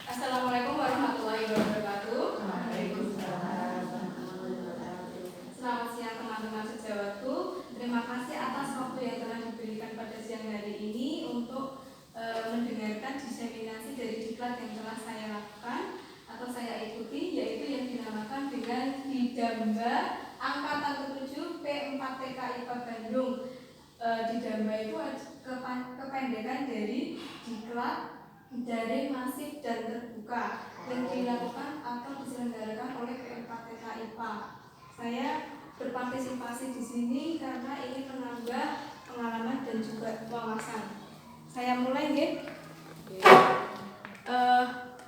Assalamualaikum warahmatullahi wabarakatuh. Selamat siang teman-teman sejawatku. Terima kasih atas waktu yang telah diberikan pada siang hari ini untuk mendengarkan diseminasi dari diklat yang telah saya lakukan atau saya ikuti, yaitu yang dinamakan dengan Didamba Angkatan ke-7 P4TK IPA Bandung. Didamba itu kependekan dari diklat daring masif dan terbuka yang dilakukan atau diselenggarakan oleh P4TK IPA. Saya berpartisipasi di sini karena ini menambah pengalaman dan juga wawasan. Saya mulai ya.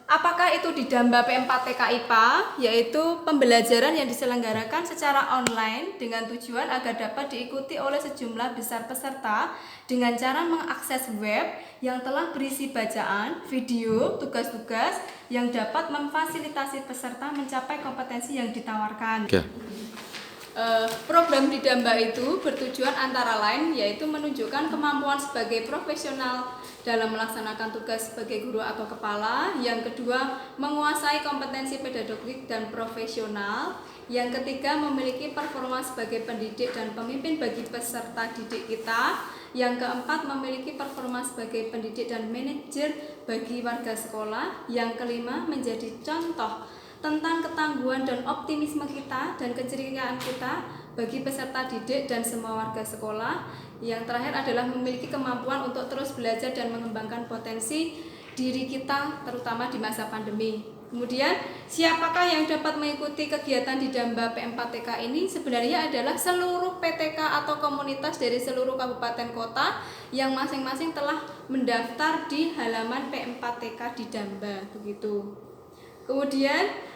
Apakah itu Didamba P4TK IPA? Yaitu pembelajaran yang diselenggarakan secara online dengan tujuan agar dapat diikuti oleh sejumlah besar peserta dengan cara mengakses web yang telah berisi bacaan, video, tugas-tugas yang dapat memfasilitasi peserta mencapai kompetensi yang ditawarkan. Program Didamba itu bertujuan antara lain yaitu menunjukkan kemampuan sebagai profesional dalam melaksanakan tugas sebagai guru atau kepala. Yang kedua, menguasai kompetensi pedagogik dan profesional. Yang ketiga, memiliki performa sebagai pendidik dan pemimpin bagi peserta didik kita. Yang keempat, memiliki performa sebagai pendidik dan manajer bagi warga sekolah. Yang kelima, menjadi contoh tentang ketangguhan dan optimisme kita dan keceriaan kita bagi peserta didik dan semua warga sekolah. Yang terakhir adalah memiliki kemampuan untuk terus belajar dan mengembangkan potensi diri kita terutama di masa pandemi. Kemudian, siapakah yang dapat mengikuti kegiatan Didamba P4TK ini? Sebenarnya adalah seluruh PTK atau komunitas dari seluruh kabupaten kota yang masing-masing telah mendaftar di halaman P4TK Didamba, begitu. Kemudian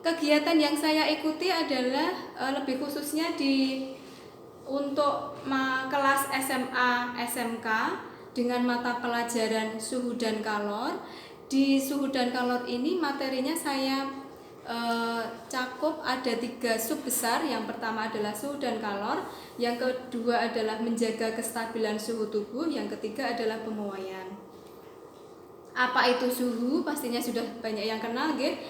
kegiatan yang saya ikuti adalah lebih khususnya untuk kelas SMA SMK dengan mata pelajaran suhu dan kalor. Di suhu dan kalor ini materinya saya cakup ada 3 sub besar. Yang pertama adalah suhu dan kalor, yang kedua adalah menjaga kestabilan suhu tubuh, yang ketiga adalah pemuaian. Apa itu suhu? Pastinya sudah banyak yang kenal, gitu.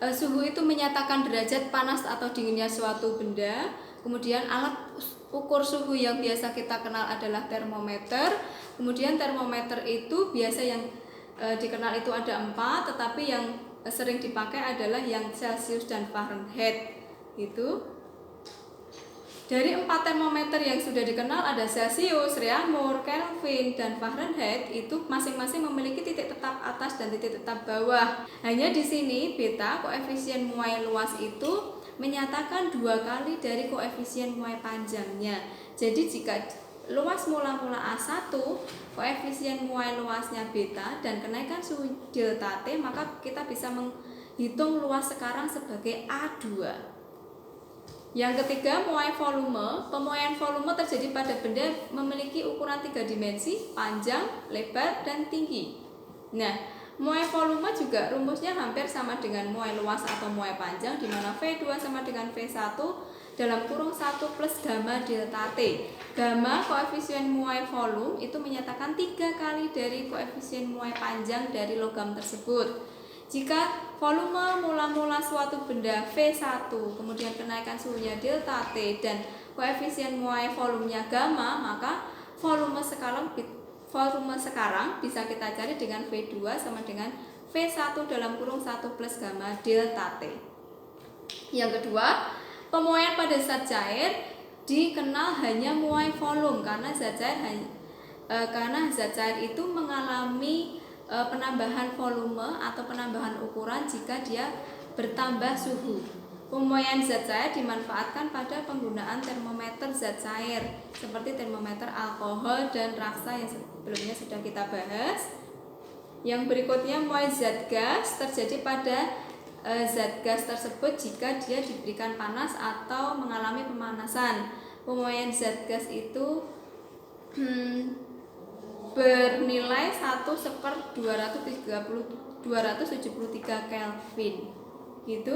Suhu itu menyatakan derajat panas atau dinginnya suatu benda. Kemudian alat ukur suhu yang biasa kita kenal adalah termometer. Kemudian termometer itu biasa yang dikenal itu ada 4, tetapi yang sering dipakai adalah yang Celcius dan Fahrenheit. Gitu. Dari 4 termometer yang sudah dikenal ada Celcius, Reaumur, Kelvin, dan Fahrenheit, itu masing-masing memiliki titik tetap atas dan titik tetap bawah. Hanya di sini beta, koefisien muai luas itu menyatakan 2 kali dari koefisien muai panjangnya. Jadi jika luas mula-mula A1, koefisien muai luasnya beta dan kenaikan suhu delta T, maka kita bisa menghitung luas sekarang sebagai A2. Yang ketiga, muai volume. Pemuaian volume terjadi pada benda memiliki ukuran 3 dimensi, panjang, lebar, dan tinggi. Nah, muai volume juga rumusnya hampir sama dengan muai luas atau muai panjang, di mana V2 sama dengan V1 dalam kurung 1 plus gamma delta T. Gamma, koefisien muai volume, itu menyatakan 3 kali dari koefisien muai panjang dari logam tersebut. Jika volume mula-mula suatu benda V1, kemudian kenaikan suhunya delta T dan koefisien muai volumenya gamma, maka volume sekarang bisa kita cari dengan V2 sama dengan V1 dalam kurung 1 plus gamma delta T. Yang kedua, pemuaian pada zat cair dikenal hanya muai volume karena zat cair itu mengalami penambahan volume atau penambahan ukuran jika dia bertambah suhu. Pemuaian zat cair dimanfaatkan pada penggunaan termometer zat cair seperti termometer alkohol dan raksa yang sebelumnya sudah kita bahas. Yang berikutnya, muai zat gas terjadi pada zat gas tersebut jika dia diberikan panas atau mengalami pemanasan. Pemuaian zat gas itu bernilai 1/273 Kelvin. Gitu.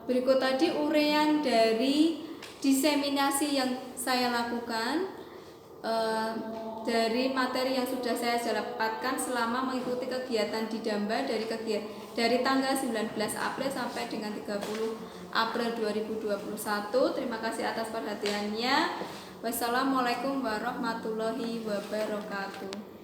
Berikut tadi uraian dari diseminasi yang saya lakukan. dari materi yang sudah saya dapatkan selama mengikuti kegiatan di Damba dari tanggal 19 April sampai dengan 30 April 2021. Terima kasih atas perhatiannya. Wassalamualaikum warahmatullahi wabarakatuh.